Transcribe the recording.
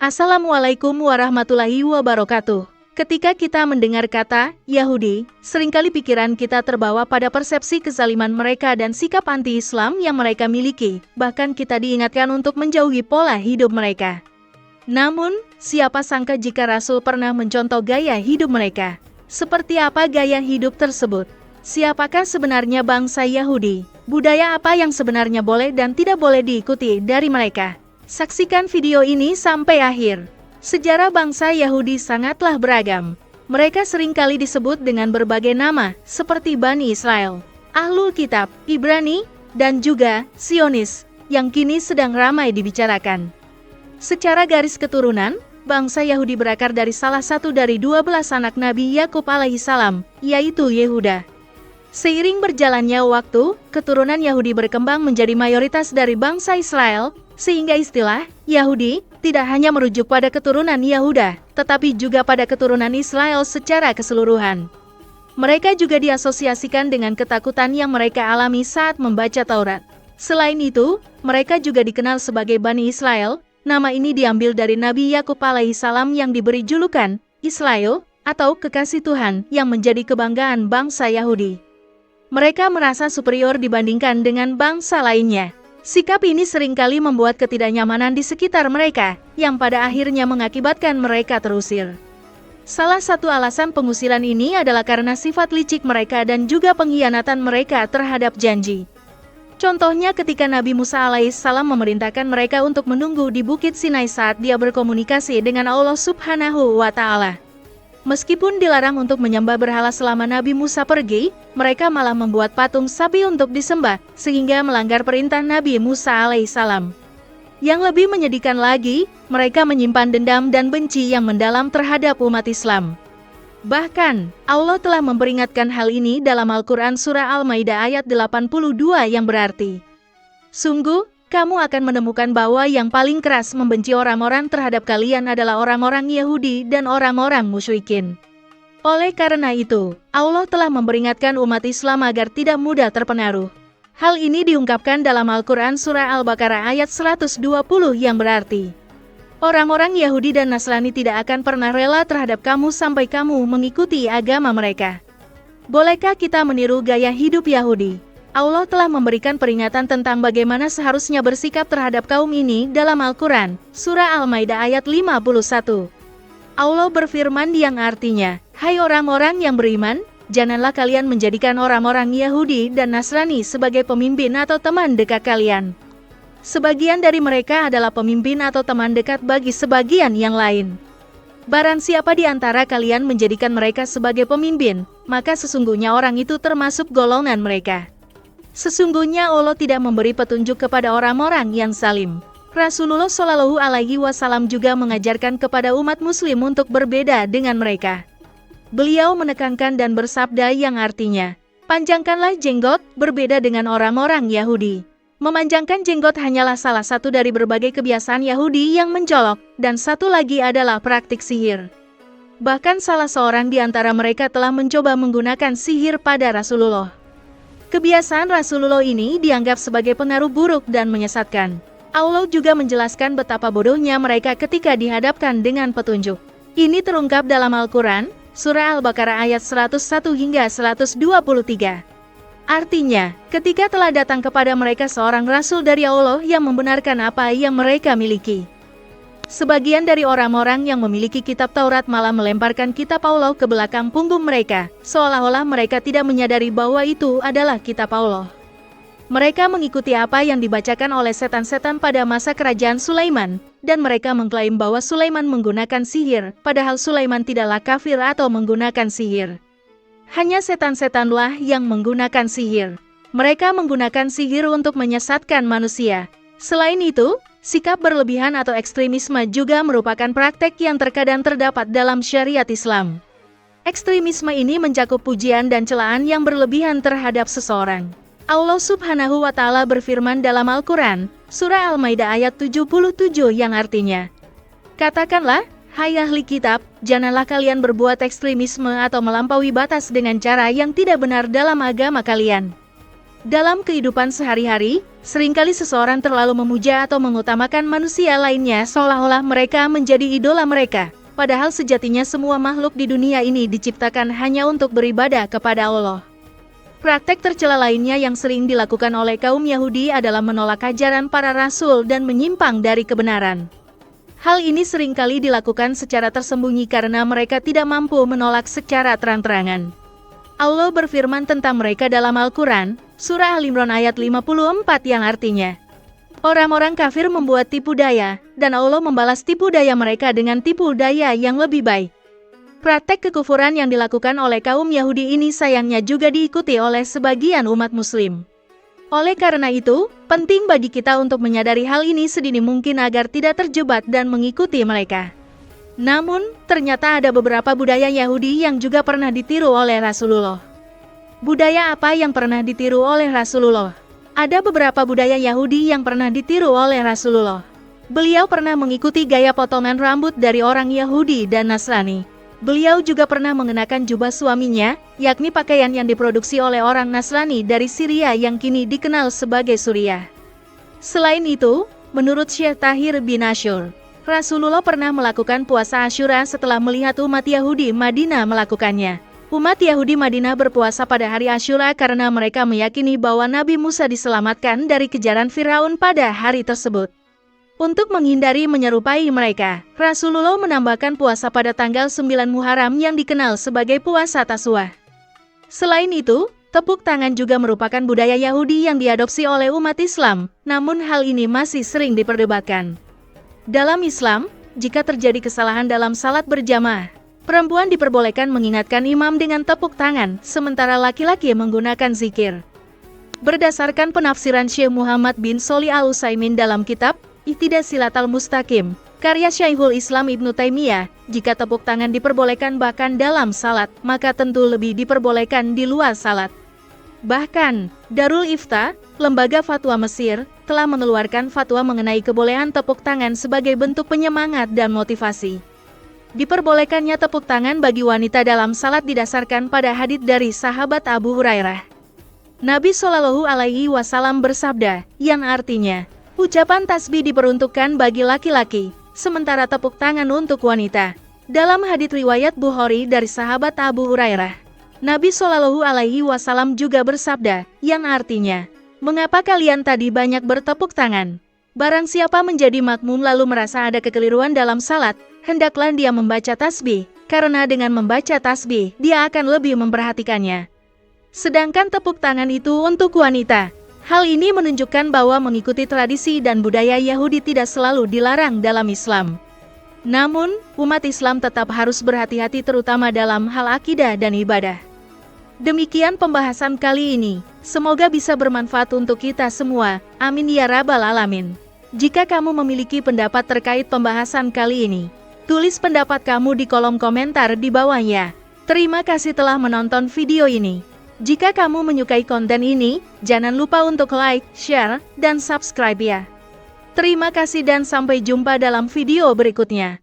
Assalamualaikum warahmatullahi wabarakatuh. Ketika kita mendengar kata Yahudi, seringkali pikiran kita terbawa pada persepsi kezaliman mereka dan sikap anti-Islam yang mereka miliki. Bahkan kita diingatkan untuk menjauhi pola hidup mereka. Namun, siapa sangka jika Rasul pernah mencontoh gaya hidup mereka? Seperti apa gaya hidup tersebut? Siapakah sebenarnya bangsa Yahudi? Budaya apa yang sebenarnya boleh dan tidak boleh diikuti dari mereka? Saksikan video ini sampai akhir. Sejarah bangsa Yahudi sangatlah beragam. Mereka seringkali disebut dengan berbagai nama, seperti Bani Israel, Ahlul Kitab, Ibrani, dan juga Zionis, yang kini sedang ramai dibicarakan. Secara garis keturunan, bangsa Yahudi berakar dari salah satu dari 12 anak Nabi Yakub alaihissalam, yaitu Yehuda. Seiring berjalannya waktu, keturunan Yahudi berkembang menjadi mayoritas dari bangsa Israel, sehingga istilah Yahudi tidak hanya merujuk pada keturunan Yahuda, tetapi juga pada keturunan Israel secara keseluruhan. Mereka juga diasosiasikan dengan ketakutan yang mereka alami saat membaca Taurat. Selain itu, mereka juga dikenal sebagai Bani Israel. Nama ini diambil dari Nabi Yakub alaihissalam yang diberi julukan Israel, atau kekasih Tuhan, yang menjadi kebanggaan bangsa Yahudi. Mereka merasa superior dibandingkan dengan bangsa lainnya. Sikap ini seringkali membuat ketidaknyamanan di sekitar mereka, yang pada akhirnya mengakibatkan mereka terusir. Salah satu alasan pengusiran ini adalah karena sifat licik mereka dan juga pengkhianatan mereka terhadap janji. Contohnya ketika Nabi Musa alaihissalam memerintahkan mereka untuk menunggu di Bukit Sinai saat dia berkomunikasi dengan Allah Subhanahu wa Ta'ala. Meskipun dilarang untuk menyembah berhala selama Nabi Musa pergi, mereka malah membuat patung sapi untuk disembah, sehingga melanggar perintah Nabi Musa alaihissalam. Yang lebih menyedihkan lagi, mereka menyimpan dendam dan benci yang mendalam terhadap umat Islam. Bahkan, Allah telah memperingatkan hal ini dalam Al-Quran Surah Al-Maidah ayat 82 yang berarti, "Sungguh, kamu akan menemukan bahwa yang paling keras membenci orang-orang terhadap kalian adalah orang-orang Yahudi dan orang-orang musyrikin." Oleh karena itu, Allah telah memperingatkan umat Islam agar tidak mudah terpengaruh. Hal ini diungkapkan dalam Al-Quran Surah Al-Baqarah ayat 120 yang berarti, "Orang-orang Yahudi dan Nasrani tidak akan pernah rela terhadap kamu sampai kamu mengikuti agama mereka." Bolehkah kita meniru gaya hidup Yahudi? Allah telah memberikan peringatan tentang bagaimana seharusnya bersikap terhadap kaum ini dalam Al-Quran, Surah Al-Maidah ayat 51. Allah berfirman yang artinya, "Hai orang-orang yang beriman, janganlah kalian menjadikan orang-orang Yahudi dan Nasrani sebagai pemimpin atau teman dekat kalian. Sebagian dari mereka adalah pemimpin atau teman dekat bagi sebagian yang lain. Barang siapa di antara kalian menjadikan mereka sebagai pemimpin, maka sesungguhnya orang itu termasuk golongan mereka. Sesungguhnya Allah tidak memberi petunjuk kepada orang-orang yang zalim." Rasulullah Shallallahu Alaihi Wasallam juga mengajarkan kepada umat Muslim untuk berbeda dengan mereka. Beliau menekankan dan bersabda yang artinya, "Panjangkanlah jenggot, berbeda dengan orang-orang Yahudi." Memanjangkan jenggot hanyalah salah satu dari berbagai kebiasaan Yahudi yang mencolok, dan satu lagi adalah praktik sihir. Bahkan salah seorang di antara mereka telah mencoba menggunakan sihir pada Rasulullah. Kebiasaan Rasulullah ini dianggap sebagai pengaruh buruk dan menyesatkan. Allah juga menjelaskan betapa bodohnya mereka ketika dihadapkan dengan petunjuk. Ini terungkap dalam Al-Quran, Surah Al-Baqarah ayat 101 hingga 123. Artinya, ketika telah datang kepada mereka seorang Rasul dari Allah yang membenarkan apa yang mereka miliki. Sebagian dari orang-orang yang memiliki kitab Taurat malah melemparkan kitab Allah ke belakang punggung mereka, seolah-olah mereka tidak menyadari bahwa itu adalah kitab Allah. Mereka mengikuti apa yang dibacakan oleh setan-setan pada masa kerajaan Sulaiman, dan mereka mengklaim bahwa Sulaiman menggunakan sihir, padahal Sulaiman tidaklah kafir atau menggunakan sihir. Hanya setan-setanlah yang menggunakan sihir. Mereka menggunakan sihir untuk menyesatkan manusia. Selain itu, sikap berlebihan atau ekstremisme juga merupakan praktek yang terkadang terdapat dalam syariat Islam. Ekstremisme ini mencakup pujian dan celaan yang berlebihan terhadap seseorang. Allah Subhanahu wa Ta'ala berfirman dalam Al-Quran, Surah Al-Maidah ayat 77 yang artinya, "Katakanlah, hai ahli kitab, janganlah kalian berbuat ekstremisme atau melampaui batas dengan cara yang tidak benar dalam agama kalian. Dalam kehidupan sehari-hari, seringkali seseorang terlalu memuja atau mengutamakan manusia lainnya seolah-olah mereka menjadi idola mereka. Padahal sejatinya semua makhluk di dunia ini diciptakan hanya untuk beribadah kepada Allah. Praktek tercela lainnya yang sering dilakukan oleh kaum Yahudi adalah menolak ajaran para rasul dan menyimpang dari kebenaran. Hal ini seringkali dilakukan secara tersembunyi karena mereka tidak mampu menolak secara terang-terangan. Allah berfirman tentang mereka dalam Al-Quran, Surah Al-Imran ayat 54 yang artinya, orang-orang kafir membuat tipu daya, dan Allah membalas tipu daya mereka dengan tipu daya yang lebih baik. Praktek kekufuran yang dilakukan oleh kaum Yahudi ini sayangnya juga diikuti oleh sebagian umat Muslim. Oleh karena itu, penting bagi kita untuk menyadari hal ini sedini mungkin agar tidak terjebak dan mengikuti mereka. Namun, ternyata ada beberapa budaya Yahudi yang juga pernah ditiru oleh Rasulullah. Budaya apa yang pernah ditiru oleh Rasulullah? Ada beberapa budaya Yahudi yang pernah ditiru oleh Rasulullah. Beliau pernah mengikuti gaya potongan rambut dari orang Yahudi dan Nasrani. Beliau juga pernah mengenakan jubah suaminya, yakni pakaian yang diproduksi oleh orang Nasrani dari Syria yang kini dikenal sebagai Suriah. Selain itu, menurut Syekh Tahir bin Asyur, Rasulullah pernah melakukan puasa Asyura setelah melihat umat Yahudi Madinah melakukannya. Umat Yahudi Madinah berpuasa pada hari Asyura karena mereka meyakini bahwa Nabi Musa diselamatkan dari kejaran Firaun pada hari tersebut. Untuk menghindari menyerupai mereka, Rasulullah menambahkan puasa pada tanggal 9 Muharram yang dikenal sebagai puasa Tasuah. Selain itu, tepuk tangan juga merupakan budaya Yahudi yang diadopsi oleh umat Islam, namun hal ini masih sering diperdebatkan. Dalam Islam, jika terjadi kesalahan dalam salat berjamaah, perempuan diperbolehkan mengingatkan imam dengan tepuk tangan, sementara laki-laki menggunakan zikir. Berdasarkan penafsiran Syekh Muhammad bin Shalih Al-Utsaimin dalam kitab Iqtidas Siratal Mustaqim, karya Syekhul Islam Ibnu Taimiyah, jika tepuk tangan diperbolehkan bahkan dalam salat, maka tentu lebih diperbolehkan di luar salat. Bahkan, Darul Ifta, lembaga fatwa Mesir, telah mengeluarkan fatwa mengenai kebolehan tepuk tangan sebagai bentuk penyemangat dan motivasi. Diperbolehkannya tepuk tangan bagi wanita dalam salat didasarkan pada hadits dari sahabat Abu Hurairah. Nabi Shallallahu Alaihi Wasallam bersabda, yang artinya, ucapan tasbih diperuntukkan bagi laki-laki, sementara tepuk tangan untuk wanita. Dalam hadits riwayat Bukhari dari sahabat Abu Hurairah, Nabi Shallallahu Alaihi Wasallam juga bersabda, yang artinya, mengapa kalian tadi banyak bertepuk tangan? Barang siapa menjadi makmum lalu merasa ada kekeliruan dalam salat, hendaklah dia membaca tasbih, karena dengan membaca tasbih, dia akan lebih memperhatikannya. Sedangkan tepuk tangan itu untuk wanita. Hal ini menunjukkan bahwa mengikuti tradisi dan budaya Yahudi tidak selalu dilarang dalam Islam. Namun, umat Islam tetap harus berhati-hati terutama dalam hal akidah dan ibadah. Demikian pembahasan kali ini. Semoga bisa bermanfaat untuk kita semua. Amin ya rabbal alamin. Jika kamu memiliki pendapat terkait pembahasan kali ini, tulis pendapat kamu di kolom komentar di bawahnya. Terima kasih telah menonton video ini. Jika kamu menyukai konten ini, jangan lupa untuk like, share, dan subscribe ya. Terima kasih dan sampai jumpa dalam video berikutnya.